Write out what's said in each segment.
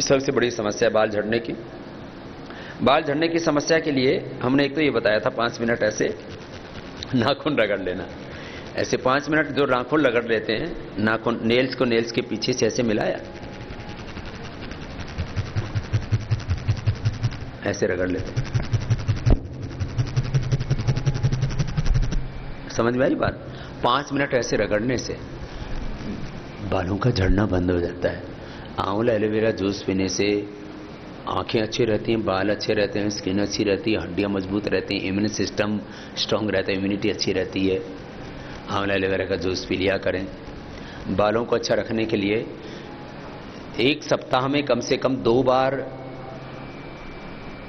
सबसे बड़ी समस्या है बाल झड़ने की। बाल झड़ने की समस्या के लिए हमने एक तो ये बताया था 5 मिनट ऐसे नाखून रगड़ लेना। ऐसे 5 मिनट जो नाखून रगड़ लेते हैं, नाखून नेल्स को नेल्स के पीछे से ऐसे मिलाया, ऐसे रगड़ लेते हैं। समझ में आई बात? 5 मिनट ऐसे रगड़ने से बालों का झड़ना बंद हो जाता है। आंवला एलोवेरा जूस पीने से आंखें अच्छी रहती हैं, बाल अच्छे रहते हैं, स्किन अच्छी रहती है, हड्डियां मजबूत रहती हैं, इम्यून सिस्टम स्ट्रांग रहता है, इम्यूनिटी अच्छी रहती है। आंवला एलोवेरा का जूस पी लिया करें। बालों को अच्छा रखने के लिए एक सप्ताह में कम से कम 2 बार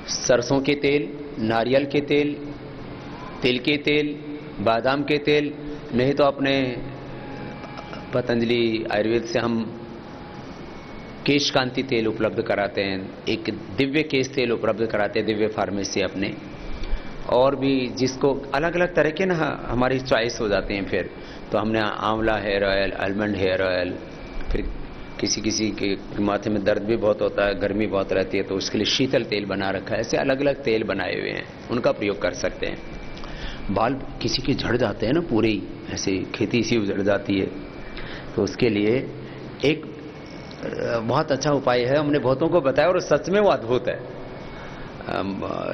सरसों के तेल, नारियल के तेल, तिल के तेल, बादाम के तेल, नहीं तो अपने पतंजलि आयुर्वेद से हम केश कांति तेल उपलब्ध कराते हैं, एक दिव्य केश तेल उपलब्ध कराते हैं दिव्य फार्मेसी अपने। और भी जिसको अलग अलग तरह के ना हमारी चॉइस हो जाते हैं। फिर तो हमने amla hair oil, almond hair oil, फिर किसी किसी के माथे में दर्द भी बहुत होता है, गर्मी बहुत रहती है, तो उसके लिए शीतल तेल बना रखा है। ऐसे अलग अलग तेल बनाए हुए हैं, उनका प्रयोग कर सकते हैं। बाल किसी के झड़ जाते हैं ना पूरे ही, ऐसे खेती सी उजड़ जाती है, तो उसके लिए एक बहुत अच्छा उपाय है, हमने बहुतों को बताया और सच में वो अद्भुत है।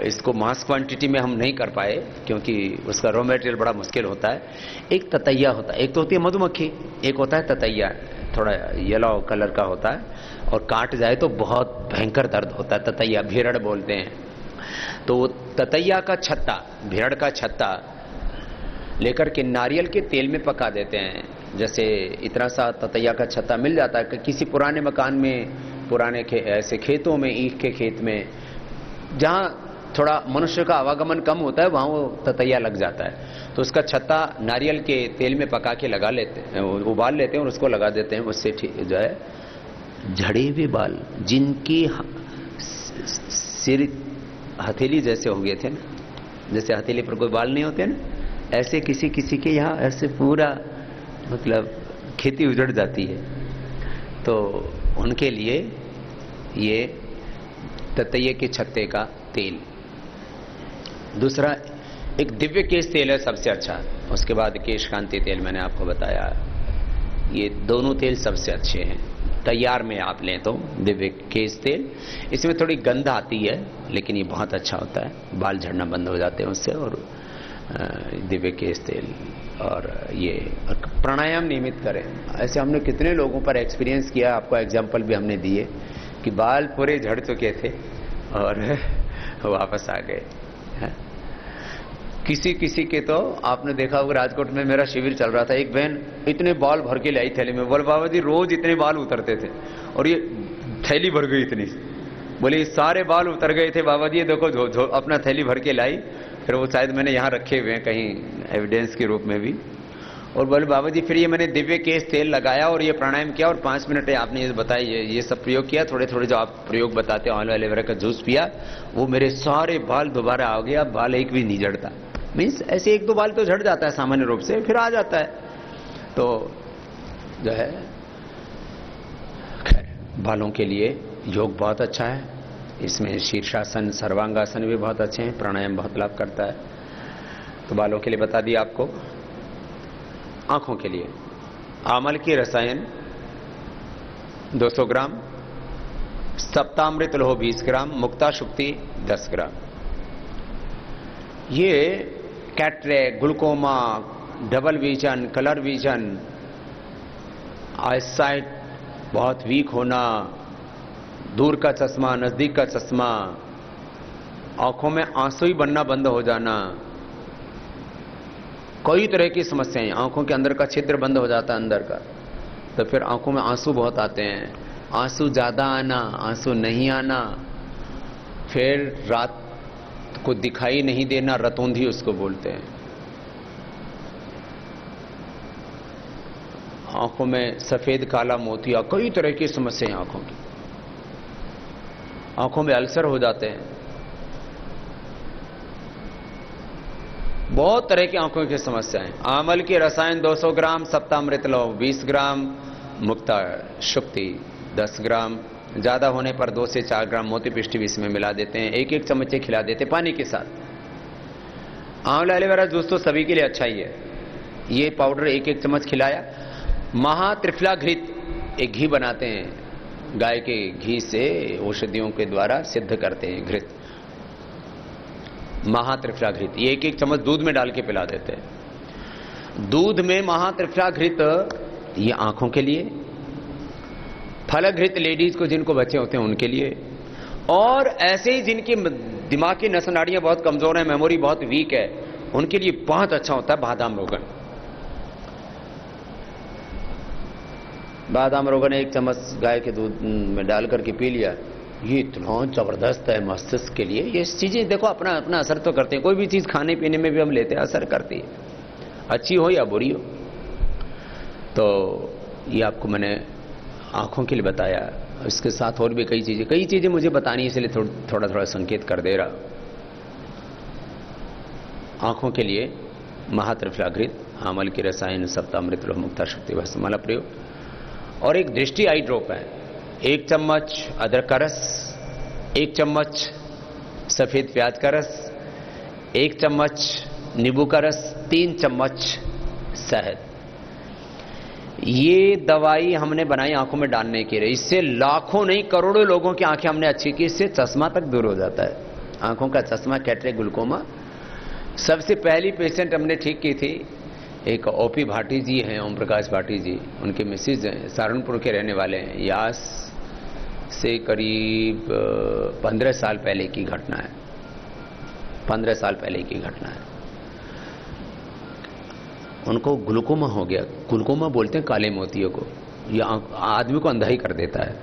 इसको मास क्वांटिटी में हम नहीं कर पाए क्योंकि उसका रॉ मटेरियल बड़ा मुश्किल होता है। एक ततैया होता है, एक तो होती है मधुमक्खी, एक होता है ततैया, थोड़ा येलो कलर का होता है और काट जाए तो बहुत भयंकर दर्द होता है। ततैया, भेड़ड़ बोलते हैं। तो ततैया का छत्ता, भेड़ का छत्ता लेकर के नारियल के तेल में पका देते हैं। जैसे इतना सा ततैया का छत्ता मिल जाता है कि किसी पुराने मकान में, पुराने ऐसे खेतों में, ईख के खेत में, जहाँ थोड़ा मनुष्य का आवागमन कम होता है, वहाँ वो ततैया लग जाता है। तो उसका छत्ता नारियल के तेल में पका के लगा लेते हैं, उबाल लेते हैं और उसको लगा देते हैं। उससे जो है झड़े हुए बाल, जिनकी सिर हथेली जैसे हो गए थे ना, जैसे हथेली पर कोई बाल नहीं होते ना, ऐसे किसी किसी के यहाँ ऐसे पूरा मतलब खेती उजड़ जाती है, तो उनके लिए ये ततैये के छत्ते का तेल। दूसरा एक दिव्य केश तेल है सबसे अच्छा, उसके बाद केश कांति तेल मैंने आपको बताया। ये दोनों तेल सबसे अच्छे हैं। तैयार में आप लें तो दिव्य केश तेल, इसमें थोड़ी गंध आती है लेकिन ये बहुत अच्छा होता है, बाल झड़ना बंद हो जाते हैं उससे। और दिव्य केश तेल और ये प्राणायाम नियमित करें। ऐसे हमने कितने लोगों पर एक्सपीरियंस किया, आपको एग्जाम्पल भी हमने दिए कि बाल पूरे झड़ चुके थे और वापस आ गए। किसी किसी के तो आपने देखा होगा, राजकोट में मेरा शिविर चल रहा था, एक बहन इतने बाल भर के लाई थैली में, बोले बाबा जी रोज इतने बाल उतरते थे और ये थैली भर गई इतनी। बोले सारे बाल उतर गए थे बाबा जी, देखो अपना थैली भर के लाई। फिर वो शायद मैंने यहाँ रखे हुए हैं कहीं एविडेंस के रूप में भी। और बोले बाबा जी फिर ये मैंने दिव्य केश तेल लगाया और ये प्राणायाम किया और 5 मिनट आपने ये बताया, ये सब प्रयोग किया, थोड़े थोड़े जो आप प्रयोग बताते हैं, आंवला एलोवेरा का जूस पिया, वो मेरे सारे बाल दोबारा आ गया, बाल एक भी नहीं झड़ता। मीन्स ऐसे 1-2 बाल तो झड़ जाता है सामान्य रूप से, फिर आ जाता है। तो जो है खैर बालों के लिए योग बहुत अच्छा है, इसमें शीर्षासन, सर्वांगासन भी बहुत अच्छे हैं, प्राणायाम बहुत लाभ करता है। तो बालों के लिए बता दिया आपको। आंखों के लिए आमल की रसायन 200 ग्राम, सप्तामृत लोह 20 ग्राम, मुक्ता शुक्ति 10 ग्राम। ये cataract, glaucoma, double vision, colour vision, eyesight बहुत वीक होना, दूर का चश्मा, नजदीक का चश्मा, आंखों में आंसू ही बनना बंद हो जाना, कई तरह की समस्याएं, आंखों के अंदर का छिद्र बंद हो जाता है अंदर का, तो फिर आंखों में आंसू बहुत आते हैं, आंसू ज्यादा आना, आंसू नहीं आना, फिर रात को दिखाई नहीं देना, रतौंधी उसको बोलते हैं, आंखों में सफेद काला मोतिया, कई तरह की समस्याएं आंखों की, आंखों में अल्सर हो जाते हैं, बहुत तरह की आंखों की समस्याएं। आमल की रसायन 200 ग्राम, सप्तामृत लोह 20 ग्राम, मुक्ता शुक्ति 10 ग्राम, ज़्यादा होने पर 2 से 4 ग्राम मोती पिष्टी भी इसमें मिला देते हैं, एक एक चम्मच खिला देते हैं पानी के साथ। आंवला एलोवेरा जूस तो सभी के लिए अच्छा ही है। ये पाउडर एक एक चम्मच खिलाया। महात्रिफला घृत, एक घी बनाते हैं, गाय के घी से औषधियों के द्वारा सिद्ध करते हैं घृत, महात्रिफला घृत, ये एक एक चम्मच दूध में डाल के पिला देते हैं। दूध में महात्रिफला घृत, ये आंखों के लिए। फलघृत लेडीज को जिनको बच्चे होते हैं उनके लिए, और ऐसे ही जिनकी दिमाग की नस नाड़ियां बहुत कमजोर है, मेमोरी बहुत वीक है, उनके लिए बहुत अच्छा होता है बादाम रोगन। बादाम रोगन 1 चम्मच गाय के दूध में डाल करके पी लिया, ये इतना जबरदस्त है मस्तिष्क के लिए। ये चीजें देखो अपना अपना असर तो करते हैं, कोई भी चीज खाने पीने में भी हम लेते हैं असर करती है, अच्छी हो या बुरी हो। तो ये आपको मैंने आंखों के लिए बताया, इसके साथ और भी कई चीजें मुझे बतानी है, इसलिए थोड़ा थोड़ा संकेत कर दे रहा। आंखों के लिए महात्रिफला घृत, आमल की रसायन सप्तामृत लोह मुक्ता शक्ति भस्माला प्रयोग, और एक दृष्टि आई ड्रॉप है। 1 चम्मच अदरक का रस, 1 चम्मच सफेद प्याज का रस, 1 चम्मच नींबू का रस, 3 चम्मच शहद। ये दवाई हमने बनाई आंखों में डालने के लिए। इससे लाखों नहीं करोड़ों लोगों की आंखें हमने अच्छी की। इससे चश्मा तक दूर हो जाता है, आंखों का चश्मा, कैटरेक्ट, ग्लूकोमा। सबसे पहली पेशेंट हमने ठीक की थी, एक ओपी भाटी जी हैं, ओम प्रकाश भाटी जी, उनके मिसेज हैं, सहारनपुर के रहने वाले हैं। यास से करीब 15 साल पहले की घटना है, 15 साल पहले की घटना है। उनको ग्लूकोमा हो गया। ग्लूकोमा बोलते हैं काले मोतियों को, यह आदमी को अंधा ही कर देता है,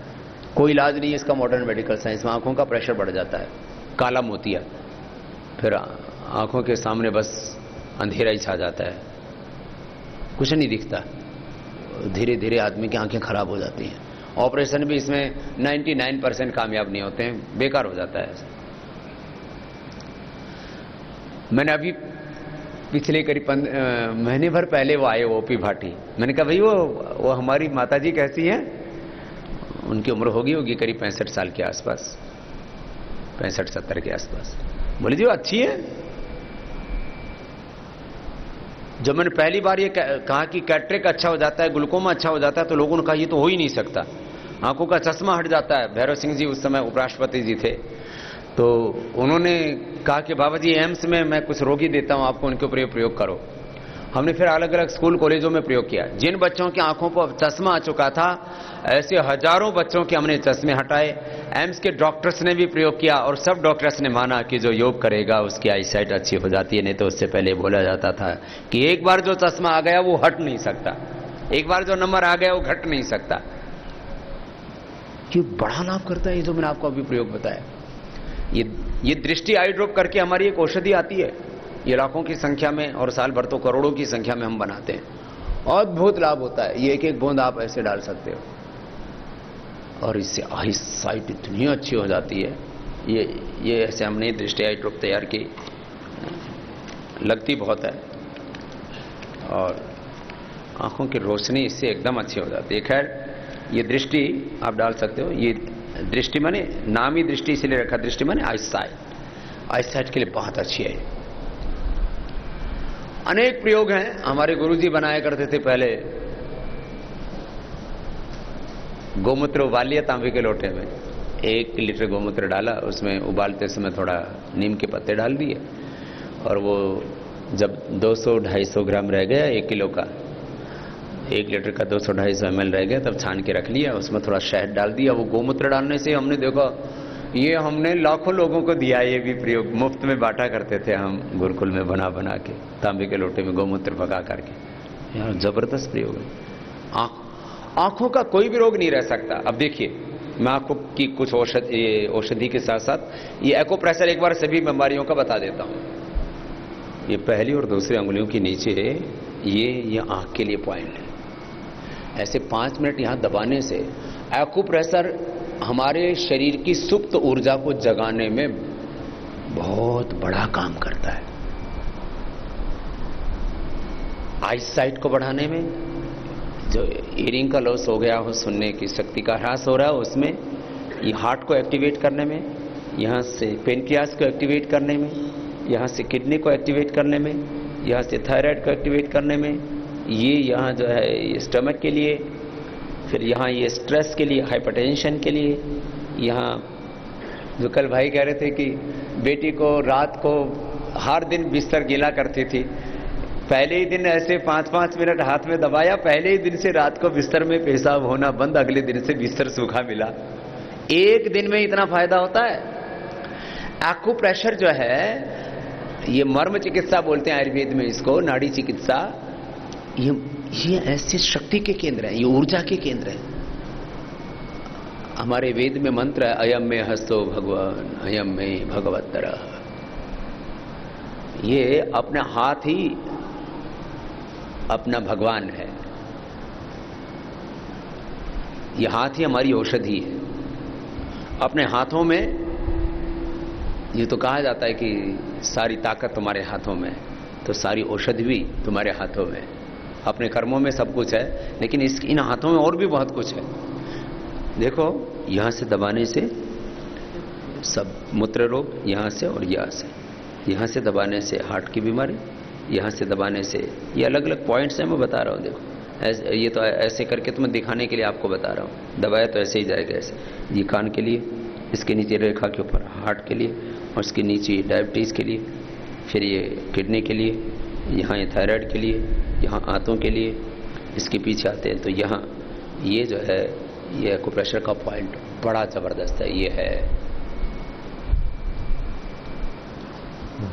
कोई इलाज नहीं है इसका मॉडर्न मेडिकल साइंस में। आंखों का प्रेशर बढ़ जाता है, काला मोतिया, फिर आंखों के सामने बस अंधेरा ही छा जाता है, कुछ नहीं दिखता, धीरे धीरे आदमी की आंखें खराब हो जाती हैं। ऑपरेशन भी इसमें 99% कामयाब नहीं होते हैं, बेकार हो जाता है। मैंने अभी पिछले करीब महीने भर पहले वो आए, ओपी भाटी। मैंने कहा भाई वो हमारी माताजी कैसी हैं? उनकी उम्र होगी करीब 65 साल के आसपास, 65-70 के आसपास। बोले जी वो अच्छी है। जब मैंने पहली बार ये कहा कि कैटरेक्ट अच्छा हो जाता है, ग्लूकोमा अच्छा हो जाता है, तो लोगों ने कहा ये तो हो ही नहीं सकता, आंखों का चश्मा हट जाता है। भैरव सिंह जी उस समय उपराष्ट्रपति जी थे, तो उन्होंने कहा कि बाबा जी एम्स में मैं कुछ रोगी देता हूं आपको, उनके ऊपर प्रयोग करो। हमने फिर अलग अलग स्कूल कॉलेजों में प्रयोग किया। जिन बच्चों की आंखों पर चश्मा आ चुका था, ऐसे हजारों बच्चों के हमने चश्मे हटाए। एम्स के डॉक्टर्स ने भी प्रयोग किया और सब डॉक्टर्स ने माना कि जो योग करेगा उसकी आईसाइट अच्छी हो जाती है। नहीं तो उससे पहले बोला जाता था कि एक बार जो चश्मा आ गया वो हट नहीं सकता, एक बार जो नंबर आ गया वो घट नहीं सकता। क्यों बड़ा लाभ करता है ये जो मैंने आपको अभी प्रयोग बताया। ये दृष्टि आई ड्रॉप करके हमारी एक औषधि आती है, ये लाखों की संख्या में और साल भर तो करोड़ों की संख्या में हम बनाते हैं। अद्भुत लाभ होता है। ये एक एक बूंद आप ऐसे डाल सकते हो और इससे आई साइट इतनी अच्छी हो जाती है। ये ऐसे हमने दृष्टि आई ड्रॉप तैयार की, लगती बहुत है और आंखों की रोशनी इससे एकदम अच्छी हो जाती है। खैर ये दृष्टि आप डाल सकते हो। ये दृष्टि माने नाम ही दृष्टि इसलिए रखा, दृष्टि माने आईसाइट, आईसाइट के लिए बहुत अच्छी है। अनेक प्रयोग हैं, हमारे गुरुजी बनाया करते थे पहले। गोमूत्र उबाल लिया तांबे के लोटे में, 1 लीटर गोमूत्र डाला, उसमें उबालते समय थोड़ा नीम के पत्ते डाल दिए और वो जब 200-250 ग्राम रह गया 1 किलो का, 1 लीटर का 200-250 ml रह गया, तब छान के रख लिया, उसमें थोड़ा शहद डाल दिया। वो गोमूत्र डालने से हमने देखा, ये हमने लाखों लोगों को दिया। ये भी प्रयोग मुफ्त में बांटा करते थे हम गुरुकुल में, बना के तांबे के लोटे में गोमूत्र पका करके। यार जबरदस्त प्रयोग है। आंखों का कोई भी रोग नहीं रह सकता। अब देखिए मैं आपको की कुछ औषधि के साथ साथ ये एक्यूप्रेशर एक बार सभी बीमारियों का बता देता हूं। ये पहली और दूसरी अंगुलियों के नीचे ये आंख के लिए पॉइंट है। ऐसे 5 मिनट यहां दबाने से एक्यूप्रेशर हमारे शरीर की सुप्त ऊर्जा को जगाने में बहुत बड़ा काम करता है। आईसाइट को बढ़ाने में, जो हियरिंग का लॉस हो गया हो, सुनने की शक्ति का ह्रास हो रहा है, उसमें ये हार्ट को एक्टिवेट करने में, यहाँ से पेनक्रियास को एक्टिवेट करने में, यहाँ से किडनी को एक्टिवेट करने में, यहाँ से थायराइड को एक्टिवेट करने में, ये यहाँ जो है ये स्टमक के लिए, फिर यहाँ ये स्ट्रेस के लिए, हाइपरटेंशन के लिए। यहाँ जो कल भाई कह रहे थे कि बेटी को रात को हर दिन बिस्तर गीला करती थी, पहले ही दिन ऐसे 5-5 मिनट हाथ में दबाया, पहले ही दिन से रात को बिस्तर में पेशाब होना बंद, अगले दिन से बिस्तर सूखा मिला। एक दिन में इतना फायदा होता है। एक्यूप्रेशर जो है, ये मर्म चिकित्सा बोलते हैं आयुर्वेद में इसको, नाड़ी चिकित्सा, ये ऐसे शक्ति के केंद्र है, ये ऊर्जा के केंद्र है। हमारे वेद में मंत्र है, अयम में हस्तो भगवान अयम में भगवत्तर। ये अपना हाथ ही अपना भगवान है, ये हाथ ही हमारी औषधि है। अपने हाथों में, ये तो कहा जाता है कि सारी ताकत तुम्हारे हाथों में, तो सारी औषधि भी तुम्हारे हाथों में। अपने कर्मों में सब कुछ है, लेकिन इन हाथों में और भी बहुत कुछ है। देखो, यहां से दबाने से सब मूत्र रोग, यहां से और यहां से दबाने से हार्ट की बीमारी, यहां से दबाने से, ये अलग अलग पॉइंट्स हैं, मैं बता रहा हूं। देखो ये तो ऐसे करके तो मैं दिखाने के लिए आपको बता रहा हूं, दबाया तो ऐसे ही जाएगा ऐसे। ये कान के लिए, इसके नीचे रेखा के ऊपर हार्ट के लिए, और इसके नीचे डायबिटीज के लिए, फिर ये किडनी के लिए, यहाँ ये थायराइड के लिए, यहाँ आंतों के लिए, इसके पीछे आते हैं तो यहाँ ये जो है ये एक्यूप्रेशर का पॉइंट बड़ा जबरदस्त है। ये है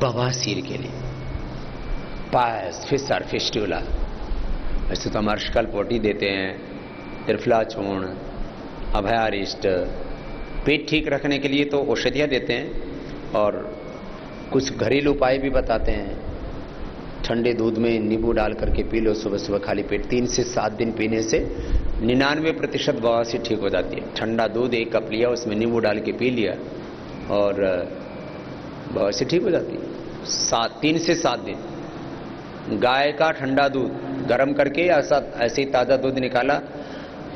बवासीर के लिए, पायस, फिसर, फिस्टुला। ऐसे तो हम अर्शकल पोटी देते हैं, त्रिफला चूर्ण, अभयारिष्ट, पेट ठीक रखने के लिए तो औषधियाँ देते हैं, और कुछ घरेलू उपाय भी बताते हैं। ठंडे दूध में नींबू डाल करके पी लो सुबह सुबह खाली पेट, 3 से 7 दिन पीने से 99% बवासीर ठीक हो जाती है। ठंडा दूध 1 कप लिया, उसमें नींबू डाल के पी लिया और बवासीर ठीक हो जाती है। 3 से 7 दिन। गाय का ठंडा दूध गर्म करके ऐसे ही ताज़ा दूध निकाला,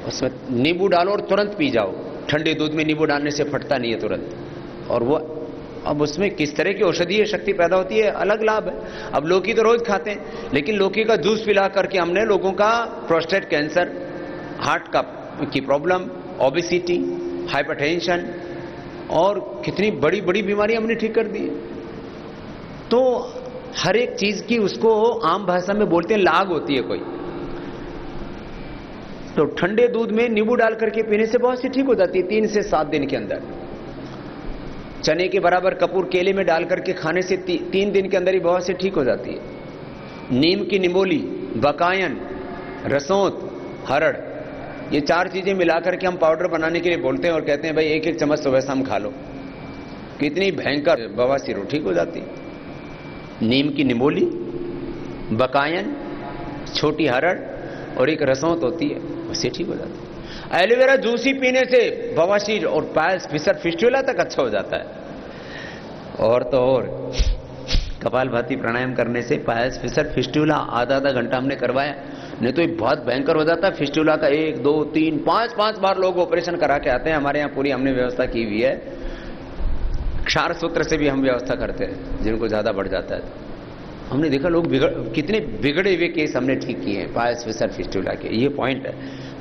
उसमें नींबू डालो और तुरंत पी जाओ। ठंडे दूध में नींबू डालने से फटता नहीं है तुरंत। और वो अब उसमें किस तरह की औषधीय शक्ति पैदा होती है, अलग लाभ है। अब लौकी तो रोज खाते हैं, लेकिन लौकी का जूस पिला करके हमने लोगों का प्रोस्टेट कैंसर, हार्ट की प्रॉब्लम, ओबेसिटी, हाइपरटेंशन और कितनी बड़ी बड़ी बीमारी हमने ठीक कर दी है। तो हर एक चीज की उसको आम भाषा में बोलते हैं लाग होती है कोई। तो ठंडे दूध में नींबू डाल करके पीने से बहुत सी ठीक हो जाती है 3 से 7 दिन के अंदर। चने के बराबर कपूर केले में डाल करके खाने से 3 दिन के अंदर ही बहुत से ठीक हो जाती है। नीम की निमोली, बकायन, रसोंत, हरड़, ये 4 चीजें मिलाकर के हम पाउडर बनाने के लिए बोलते हैं और कहते हैं भाई 1-1 चम्मच सुबह शाम खा लो। कितनी भयंकर बवासीर ठीक हो जाती है। नीम की निमोली, बकायन, छोटी हरड़ और एक रसोंत होती है, उससे ठीक हो जाती है। एलोवेरा जूस ही पीने से बवासीर और पायल्स, फिसर, फिस्टुला तक अच्छा हो जाता है। और तो और कपालभाति प्राणायाम करने से पायल्स, फिसर, फिस्टुला आधा घंटा हमने करवाया, नहीं तो ये बहुत भयंकर हो जाता है। फिस्टुला का 1, 2, 3, 5 बार लोग ऑपरेशन करा के आते हैं। हमारे यहाँ पूरी हमने व्यवस्था की हुई है। क्षार सूत्र से भी हम व्यवस्था करते हैं, जिनको ज्यादा बढ़ जाता है। हमने देखा लोग कितने बिगड़े हुए केस हमने ठीक किए हैं पायल्स, फिसर, फिस्टुला के। ये पॉइंट है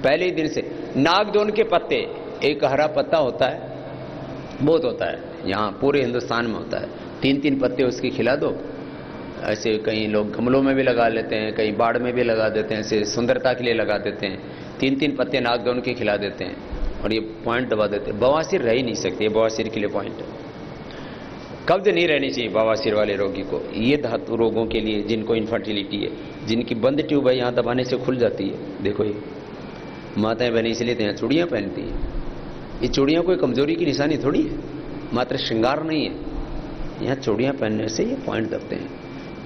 पहले ही दिन से। नागदोन के पत्ते, एक हरा पत्ता होता है, बहुत होता है, यहाँ पूरे हिंदुस्तान में होता है। 3-3 पत्ते उसकी खिला दो। ऐसे कई लोग गमलों में भी लगा लेते हैं, कई बाड़ में भी लगा देते हैं, ऐसे सुंदरता के लिए लगा देते हैं। 3-3 पत्ते नागदोन के खिला देते हैं और ये पॉइंट दबा देते हैं। बवासीर रह ही नहीं सकती, बवासीर के लिए पॉइंट है। कब्ज नहीं रहनी चाहिए बवासीर वाले रोगी को। ये धातु रोगों के लिए, जिनको इनफर्टिलिटी है, जिनकी बंद ट्यूब है, यहाँ दबाने से खुल जाती है। देखो ये माताएं बहनें इसलिए तो यहाँ चूड़ियाँ पहनती हैं। ये चूड़ियाँ कोई कमजोरी की निशानी थोड़ी है, मात्र श्रृंगार नहीं है। यहाँ चूड़ियाँ पहनने से ये पॉइंट दबते हैं।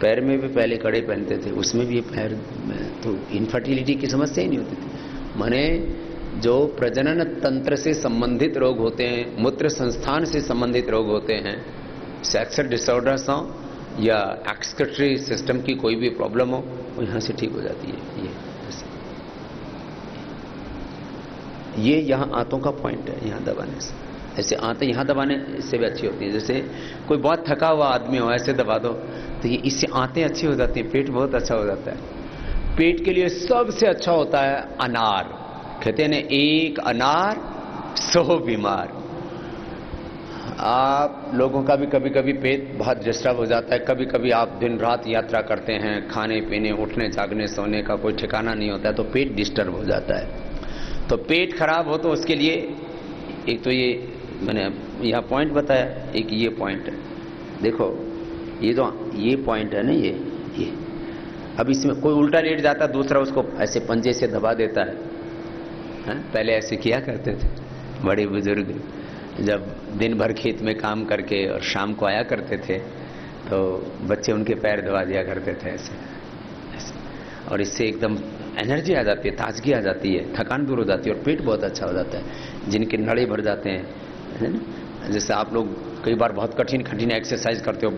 पैर में भी पहले कड़े पहनते थे, उसमें भी ये पैर में तो इनफर्टिलिटी की समस्या ही नहीं होती थी। माने जो प्रजनन तंत्र से संबंधित रोग होते हैं, मूत्र संस्थान से संबंधित रोग होते हैं, सेक्सुअल डिसऑर्डर्स हो या एक्सक्रीटरी सिस्टम की कोई भी प्रॉब्लम हो, वो यहाँ से ठीक हो जाती है। ये यहाँ आंतों का पॉइंट है, यहाँ दबाने से। ऐसे आते यहाँ दबाने से भी अच्छी होती है। जैसे कोई बहुत थका हुआ आदमी हो, ऐसे दबा दो तो ये इससे आंतें अच्छी हो जाती हैं, पेट बहुत अच्छा हो जाता है। पेट के लिए सबसे अच्छा होता है अनार। कहते हैं ना, एक अनार 100 बीमार। आप लोगों का भी कभी कभी पेट बहुत डिस्टर्ब हो जाता है, कभी कभी आप दिन रात यात्रा करते हैं, खाने पीने उठने जागने सोने का कोई ठिकाना नहीं होता है, तो पेट डिस्टर्ब हो जाता है। तो पेट खराब हो तो उसके लिए एक तो ये मैंने यहाँ पॉइंट बताया, एक ये पॉइंट है। देखो ये पॉइंट है ना, ये अब इसमें कोई उल्टा लेट जाता है, दूसरा उसको ऐसे पंजे से दबा देता है। पहले ऐसे किया करते थे बड़े बुजुर्ग, जब दिन भर खेत में काम करके और शाम को आया करते थे तो बच्चे उनके पैर दबा दिया करते थे ऐसे। और इससे एकदम एनर्जी आ जाती है, ताजगी आ जाती है, थकान दूर हो जाती है और पेट बहुत अच्छा हो जाता है। जिनके नड़े भर जाते हैं, है ना, जैसे आप लोग कई बार बहुत कठिन एक्सरसाइज करते हो,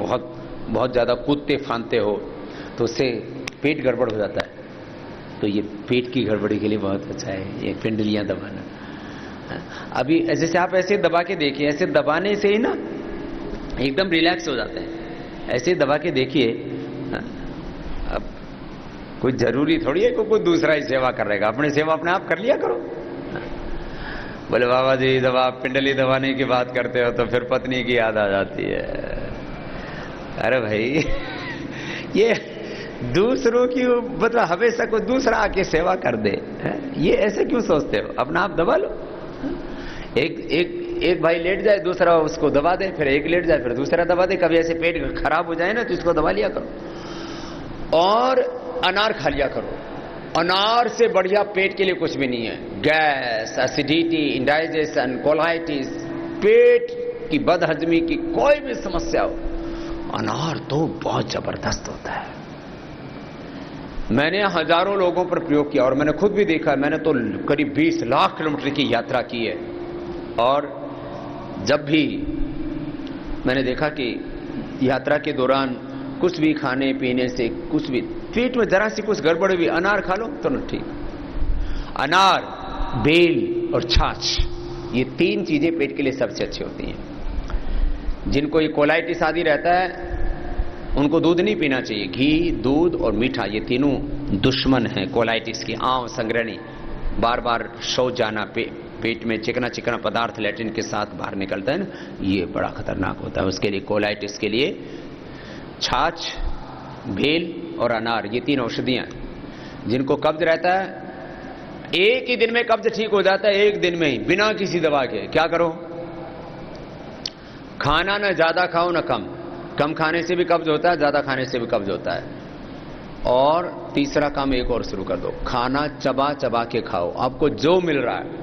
बहुत ज़्यादा कूदते फांदते हो, तो उससे पेट गड़बड़ हो जाता है। तो ये पेट की गड़बड़ी के लिए बहुत अच्छा है ये पिंडलियाँ दबाना। अभी जैसे आप ऐसे दबा के देखिए, ऐसे दबाने से ही ना एकदम रिलैक्स हो जाते हैं। ऐसे दबा के देखिए। अब कोई जरूरी थोड़ी है कोई दूसरा ही सेवा कर रहेगा, अपनी सेवा अपने आप कर लिया करो। बोले बाबा जी जब आप पिंडली दबाने की बात करते हो तो फिर पत्नी की याद आ जाती है। अरे भाई ये दूसरों की मतलब हमेशा कोई दूसरा आके सेवा कर दे, ये ऐसे क्यों सोचते हो? अपना आप दबा लो। एक भाई लेट जाए, दूसरा उसको दबा दे, फिर एक लेट जाए, फिर दूसरा दबा दे। कभी ऐसे पेट खराब हो जाए ना तो इसको दबा लिया करो। और अनार खा लिया करो। अनार से बढ़िया पेट के लिए कुछ भी नहीं है। गैस, एसिडिटी, इंडाइजेशन, कोलाइटिस, पेट की बदहजमी की कोई भी समस्या हो, अनार तो बहुत जबरदस्त होता है। मैंने हजारों लोगों पर प्रयोग किया और मैंने खुद भी देखा। मैंने तो करीब 20 लाख किलोमीटर की यात्रा की है और जब भी मैंने देखा कि यात्रा के दौरान कुछ भी खाने पीने से कुछ भी पेट में जरा सी कुछ गड़बड़ भी, अनार खा लो तो ना ठीक। अनार, बेल और छाछ, ये 3 चीजें पेट के लिए सबसे अच्छी होती हैं। जिनको ये कोलाइटिस आदि रहता है उनको दूध नहीं पीना चाहिए। घी, दूध और मीठा, ये तीनों दुश्मन हैं कोलाइटिस की। आंव संग्रहणी, बार बार शौच जाना, पेट में चिकना पदार्थ लैट्रिन के साथ बाहर निकलता है ना, ये बड़ा खतरनाक होता है उसके लिए। कोलाइटिस के लिए छाछ, बेल और अनार, ये 3 औषधियां। जिनको कब्ज रहता है, एक ही दिन में कब्ज ठीक हो जाता है, एक दिन में ही, बिना किसी दवा के। क्या करो? खाना ना ज्यादा खाओ ना कम खाने से भी कब्ज होता है, ज्यादा खाने से भी कब्ज होता है। और तीसरा काम एक और शुरू कर दो, खाना चबा चबा के खाओ। आपको जो मिल रहा है,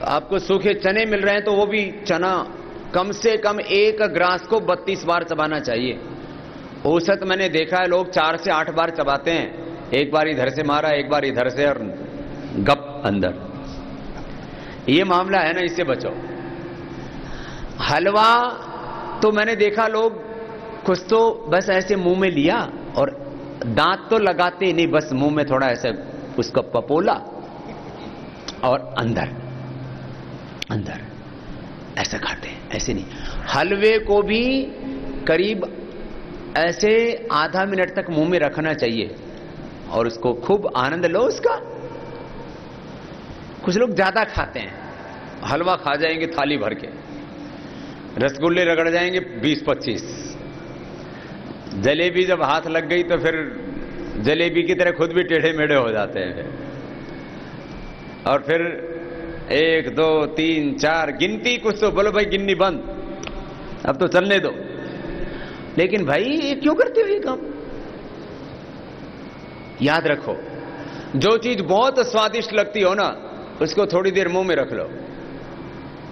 आपको सूखे चने मिल रहे हैं तो वो भी चना कम से कम 1 ग्रास को 32 बार चबाना चाहिए। औसत मैंने देखा है लोग 4 से 8 बार चबाते हैं। एक बार इधर से मारा, एक बार इधर से, और गप अंदर। ये मामला है ना, इससे बचो। हलवा तो मैंने देखा लोग कुछ तो बस ऐसे मुंह में लिया और दांत तो लगाते नहीं, बस मुंह में थोड़ा ऐसे उसका पपोला और अंदर ऐसा खाते हैं। ऐसे नहीं, हलवे को भी करीब ऐसे आधा मिनट तक मुंह में रखना चाहिए और उसको खूब आनंद लो उसका। कुछ लोग ज्यादा खाते हैं, हलवा खा जाएंगे थाली भर के, रसगुल्ले रगड़ जाएंगे 20-25, जलेबी जब हाथ लग गई तो फिर जलेबी की तरह खुद भी टेढ़े मेढ़े हो जाते हैं। और फिर 1 2 3 4 गिनती कुछ तो बोलो भाई, गिननी बंद, अब तो चलने दो। लेकिन भाई ये क्यों करते हो ये काम? याद रखो, जो चीज बहुत स्वादिष्ट लगती हो ना, उसको थोड़ी देर मुंह में रख लो।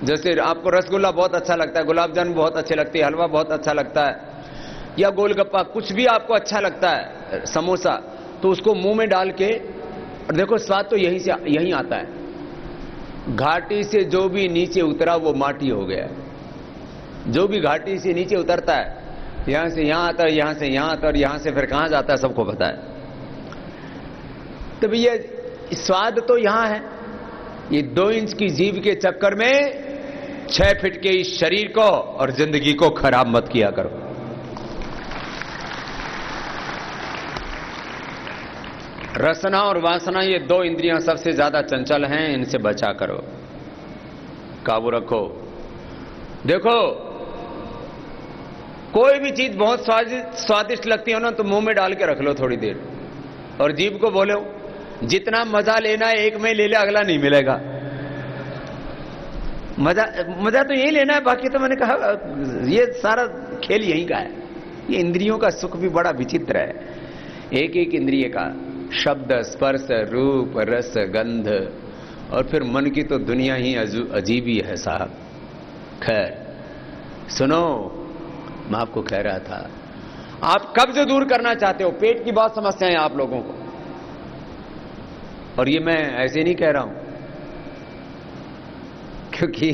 जैसे आपको रसगुल्ला बहुत अच्छा लगता है, गुलाब जामुन बहुत अच्छे लगती है, हलवा बहुत अच्छा लगता है, या गोलगप्पा, कुछ भी आपको अच्छा लगता है, समोसा, तो उसको मुंह में डाल के, और देखो स्वाद तो यहीं आता है। घाटी से जो भी नीचे उतरा वो माटी हो गया। जो भी घाटी से नीचे उतरता है, यहां से यहां आता है, यहां से यहां आता है, और यहां से फिर कहां जाता है सबको पता है। तो भैया स्वाद तो यहां है। ये 2 इंच की जीभ के चक्कर में 6 फीट के इस शरीर को और जिंदगी को खराब मत किया करो। रसना और वासना, ये 2 इंद्रियां सबसे ज्यादा चंचल हैं, इनसे बचा करो, काबू रखो। देखो, कोई भी चीज बहुत स्वादिष्ट लगती है ना, तो मुंह में डाल के रख लो थोड़ी देर, और जीभ को बोलो जितना मजा लेना है एक में ले ले, अगला नहीं मिलेगा। मजा तो यही लेना है, बाकी तो मैंने कहा ये सारा खेल यही का है। ये इंद्रियों का सुख भी बड़ा विचित्र है। एक एक इंद्रिय का शब्द, स्पर्श, रूप, रस, गंध, और फिर मन की तो दुनिया ही अजीब ही है साहब। खैर सुनो, मैं आपको कह रहा था, आप कब्ज दूर करना चाहते हो, पेट की बहुत समस्या है आप लोगों को, और ये मैं ऐसे नहीं कह रहा हूं, क्योंकि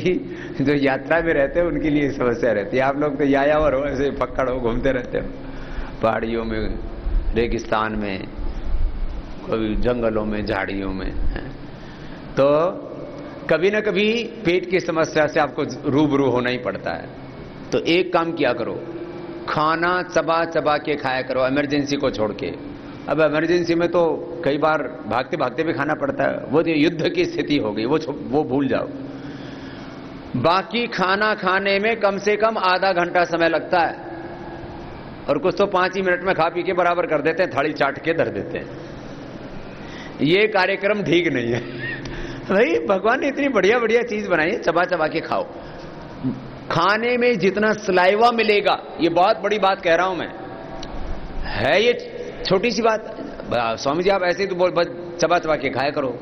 जो यात्रा में रहते हैं उनके लिए समस्या रहती है। आप लोग तो यायावर हो, ऐसे पकड़ हो, घूमते रहते हो पहाड़ियों में, रेगिस्तान में, कभी जंगलों में, झाड़ियों में, तो कभी ना कभी पेट की समस्या से आपको रूबरू होना ही पड़ता है। तो एक काम किया करो, खाना चबा चबा के खाया करो, इमरजेंसी को छोड़ के। अब इमरजेंसी में तो कई बार भागते भागते भी खाना पड़ता है, वो तो युद्ध की स्थिति हो गई, वो भूल जाओ। बाकी खाना खाने में कम से कम आधा घंटा समय लगता है, और कुछ तो 5 ही मिनट में खा पी के बराबर कर देते हैं, थाली चाट के धर देते हैं। ये कार्यक्रम ठीक नहीं है भाई। भगवान ने इतनी बढ़िया बढ़िया चीज बनाई है, चबा चबा के खाओ। खाने में जितना सलाइवा मिलेगा, ये बहुत बड़ी बात कह रहा हूं मैं, है ये छोटी सी बात। स्वामी जी आप ऐसे ही तो बोल, चबा चबा के खाया करो,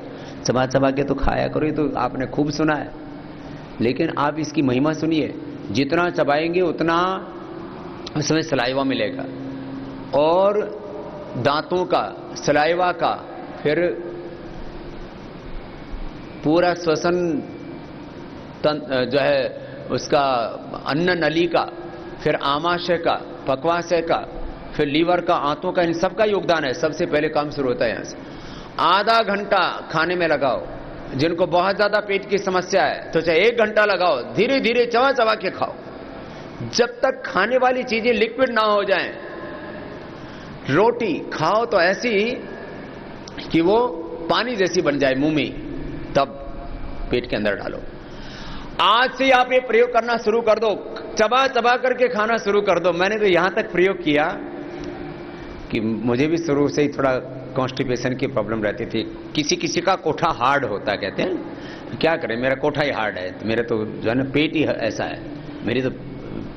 चबा चबा के तो खाया करो, ये तो आपने खूब सुना है, लेकिन आप इसकी महिमा सुनिए। जितना चबाएंगे उतना उसमें सलाइवा मिलेगा, और दांतों का, सलाइवा का, फिर पूरा श्वसन जो है उसका, अन्न नली का, फिर आमाशय का, पक्वाशय का, फिर लीवर का, आंतों का, इन सबका योगदान है। सबसे पहले काम शुरू होता है यहां से। आधा घंटा खाने में लगाओ। जिनको बहुत ज्यादा पेट की समस्या है तो चाहे 1 घंटा लगाओ, धीरे धीरे चबा चबा के खाओ, जब तक खाने वाली चीजें लिक्विड ना हो जाएं। रोटी खाओ तो ऐसी कि वो पानी जैसी बन जाए मुंह में, तब पेट के अंदर डालो। आज से आप ये प्रयोग करना शुरू कर दो, चबा चबा करके खाना शुरू कर दो। मैंने तो यहां तक प्रयोग किया कि मुझे भी शुरू से ही थोड़ा कॉन्स्टिपेशन की प्रॉब्लम रहती थी। किसी किसी का कोठा हार्ड होता है, कहते हैं, क्या करें, मेरा कोठा ही हार्ड है, मेरा तो जो है ना पेट ही ऐसा है, मेरी तो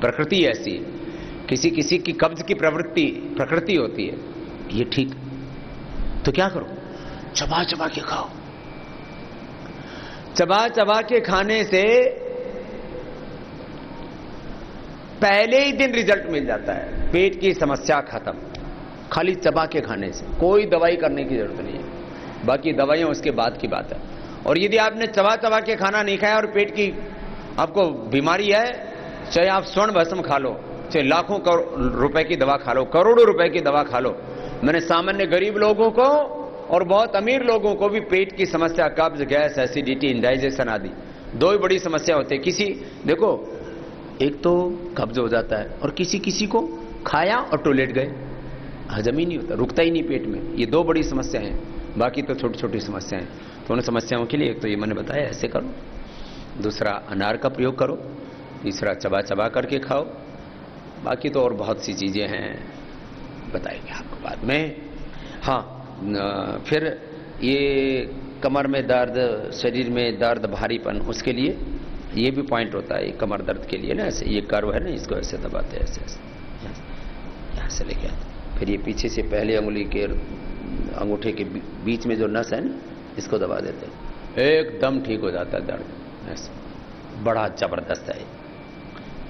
प्रकृति ऐसी है। किसी किसी की कब्ज की प्रकृति होती है, ये ठीक। तो क्या करो, चबा चबा के खाओ। चबा चबा के खाने से पहले ही दिन रिजल्ट मिल जाता है, पेट की समस्या खत्म, खाली चबा के खाने से। कोई दवाई करने की जरूरत नहीं है, बाकी दवाइयां उसके बाद की बात है। और यदि आपने चबा चबा के खाना नहीं खाया और पेट की आपको बीमारी है, चाहे आप स्वर्ण भस्म खा लो, चाहे लाखों रुपए की दवा खा लो, करोड़ों रुपए की दवा खा लो। मैंने सामान्य गरीब लोगों को और बहुत अमीर लोगों को भी पेट की समस्या, कब्ज, गैस, एसिडिटी, इंडाइजेशन आदि 2 ही बड़ी समस्या होती है। किसी देखो, एक तो कब्ज हो जाता है, और किसी किसी को खाया और टॉयलेट गए, हजम ही नहीं होता, रुकता ही नहीं पेट में। ये 2 बड़ी समस्याएं हैं, बाकी तो छोटी छोटी समस्याएं। तो उन समस्याओं के लिए एक तो ये मैंने बताया ऐसे करो, दूसरा अनार का प्रयोग करो, तीसरा चबा चबा करके खाओ। बाकी तो और बहुत सी चीजें हैं, बताएंगे आपको बाद में। हाँ, फिर ये कमर में दर्द, शरीर में दर्द, भारीपन, उसके लिए ये भी पॉइंट होता है। कमर दर्द के लिए ना, ऐसे ये कर्व है ना, इसको ऐसे दबाते हैं, ऐसे यहाँ से लेके आते, फिर ये पीछे से पहले अंगुली के अंगूठे के बीच में जो नस है ना, इसको दबा देते हैं, एकदम ठीक हो जाता है दर्द। ऐसे बड़ा जबरदस्त है।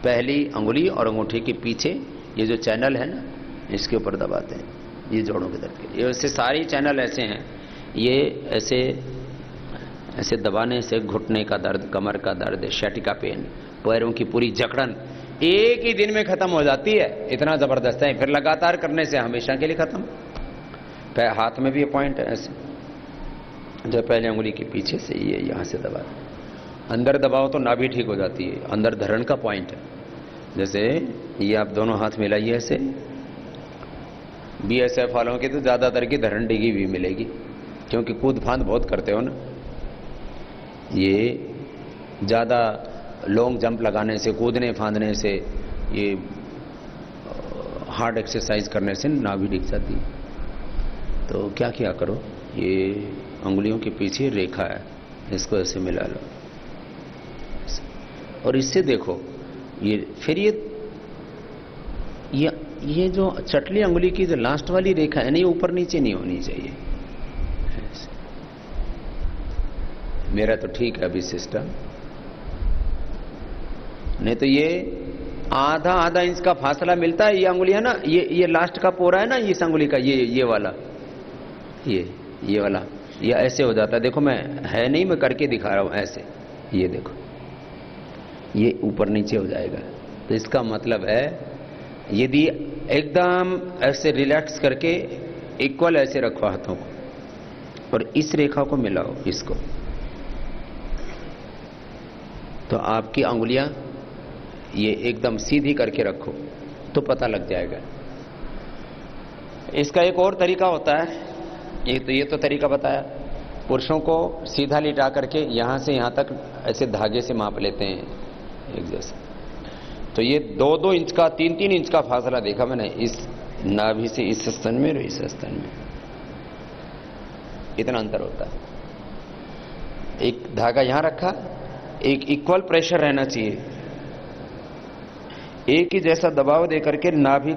पहली अंगुली और अंगूठे के पीछे ये जो चैनल है ना, इसके ऊपर दबाते हैं, ये जोड़ों के दर्द के। ये ऐसे सारे चैनल ऐसे हैं, ये ऐसे ऐसे दबाने से घुटने का दर्द, कमर का दर्द, शैटिका पेन, पैरों की पूरी जकड़न एक ही दिन में खत्म हो जाती है। इतना जबरदस्त है। फिर लगातार करने से हमेशा के लिए खत्म। हाथ में भी ये पॉइंट है ऐसे, जो पहले अंगुली के पीछे से ये यहां से दबा, अंदर दबाओ तो नाभि ठीक हो जाती है, अंदर धरण का पॉइंट है। जैसे ये आप दोनों हाथ मिलाइए ऐसे, बीएसएफ वालों की तो ज्यादातर की धरण डिगी भी मिलेगी, क्योंकि कूद फांद बहुत करते हो ना। ये ज्यादा लॉन्ग जंप लगाने से, कूदने फांदने से, ये हार्ड एक्सरसाइज करने से नाभि दिख जाती है। तो क्या किया करो, ये अंगुलियों के पीछे रेखा है, इसको ऐसे मिला लो और इससे देखो ये फिर ये जो चटली अंगुली की जो लास्ट वाली रेखा है ना, ये ऊपर नीचे नहीं होनी चाहिए। मेरा तो ठीक है अभी सिस्टम, नहीं तो ये आधा इंच का फासला मिलता है। ये अंगुलियां ना, ये लास्ट का पोरा है ना इस अंगुली का, ये वाला, ये वाला, ये ऐसे हो जाता है। देखो मैं है नहीं, मैं करके दिखा रहा हूं ऐसे, ये देखो ये ऊपर नीचे हो जाएगा। तो इसका मतलब है यदि एकदम ऐसे रिलैक्स करके इक्वल ऐसे रखो हाथों को और इस रेखा को मिलाओ इसको, तो आपकी अंगुलियां ये एकदम सीधी करके रखो तो पता लग जाएगा। इसका एक और तरीका होता है, ये तो तरीका बताया। पुरुषों को सीधा लिटा करके यहां से यहां तक ऐसे धागे से माप लेते हैं एक जैसे। तो ये 2-2 इंच का, 3-3 इंच का फासला देखा मैंने इस नाभि से इस स्तन में और इस स्तन में, इतना अंतर होता है। एक धागा यहां रखा, एक इक्वल प्रेशर रहना चाहिए, एक ही जैसा दबाव देकर के नाभि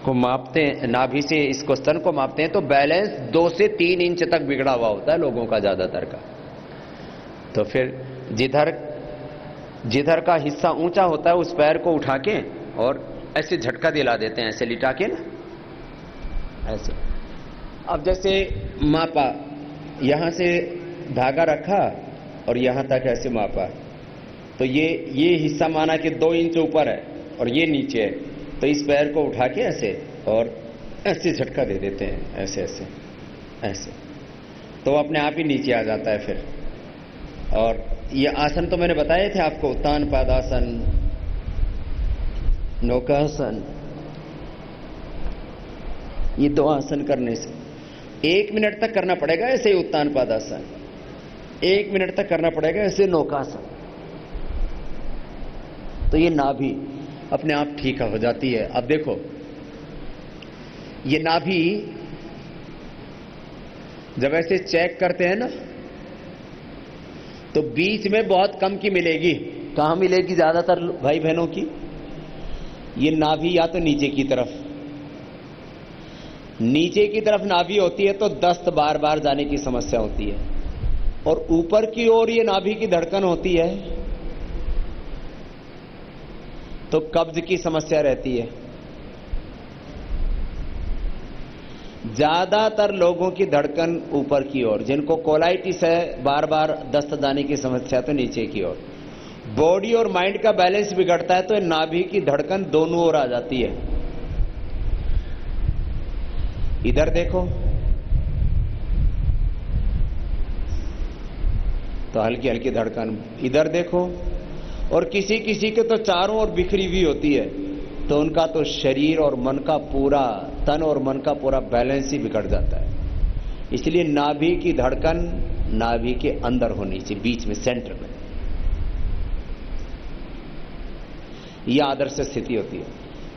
को मापते हैं, नाभि से इसको स्तन को मापते हैं, तो बैलेंस 2 से 3 इंच तक बिगड़ा हुआ होता है लोगों का, ज्यादातर का। तो फिर जिधर का हिस्सा ऊंचा होता है उस पैर को उठा के और ऐसे झटका दिला देते हैं, ऐसे लिटा के ना ऐसे। अब जैसे मापा, यहां से धागा रखा और यहां तक ऐसे मापा, तो ये हिस्सा माना कि 2 इंच ऊपर है और ये नीचे है, तो इस पैर को उठा के ऐसे और ऐसे झटका दे देते हैं, ऐसे ऐसे ऐसे, तो अपने आप ही नीचे आ जाता है फिर। और ये आसन तो मैंने बताए थे आपको, उत्तान पादासन, नौकासन, ये 2 आसन करने से 1 मिनट तक करना पड़ेगा ऐसे ही उत्तान पादासन, 1 मिनट तक करना पड़ेगा ऐसे नौकासन। तो ये नाभि अपने आप ठीक हो जाती है। अब देखो ये नाभि जब ऐसे चेक करते हैं ना, तो बीच में बहुत कम की मिलेगी। कहां मिलेगी ज्यादातर भाई बहनों की? ये नाभि या तो नीचे की तरफ नाभि होती है तो दस्त बार बार जाने की समस्या होती है, और ऊपर की ओर ये नाभि की धड़कन होती है तो कब्ज की समस्या रहती है। ज्यादातर लोगों की धड़कन ऊपर की ओर, जिनको कोलाइटिस है, बार बार दस्त जाने की समस्या, तो नीचे की ओर। बॉडी और माइंड का बैलेंस बिगड़ता है तो नाभि की धड़कन दोनों ओर आ जाती है। इधर देखो तो हल्की हल्की धड़कन, इधर देखो, और किसी किसी के तो चारों ओर बिखरी हुई होती है, तो उनका तो शरीर और मन का पूरा, तन और मन का पूरा बैलेंस ही बिगड़ जाता है। इसलिए नाभि की धड़कन नाभि के अंदर होनी चाहिए, बीच में, सेंटर में। यह आदर्श स्थिति होती है।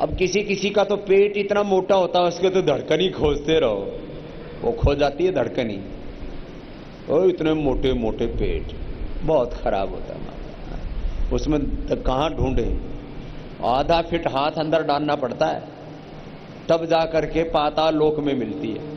अब किसी किसी का तो पेट इतना मोटा होता है, उसके तो धड़कन ही खोजते रहो, वो खो जाती है धड़कन ही। ओ इतने मोटे मोटे पेट, बहुत खराब होता है, उसमें कहां ढूंढे। आधा फीट हाथ अंदर डालना पड़ता है, तब जा करके पाताल लोक में मिलती है।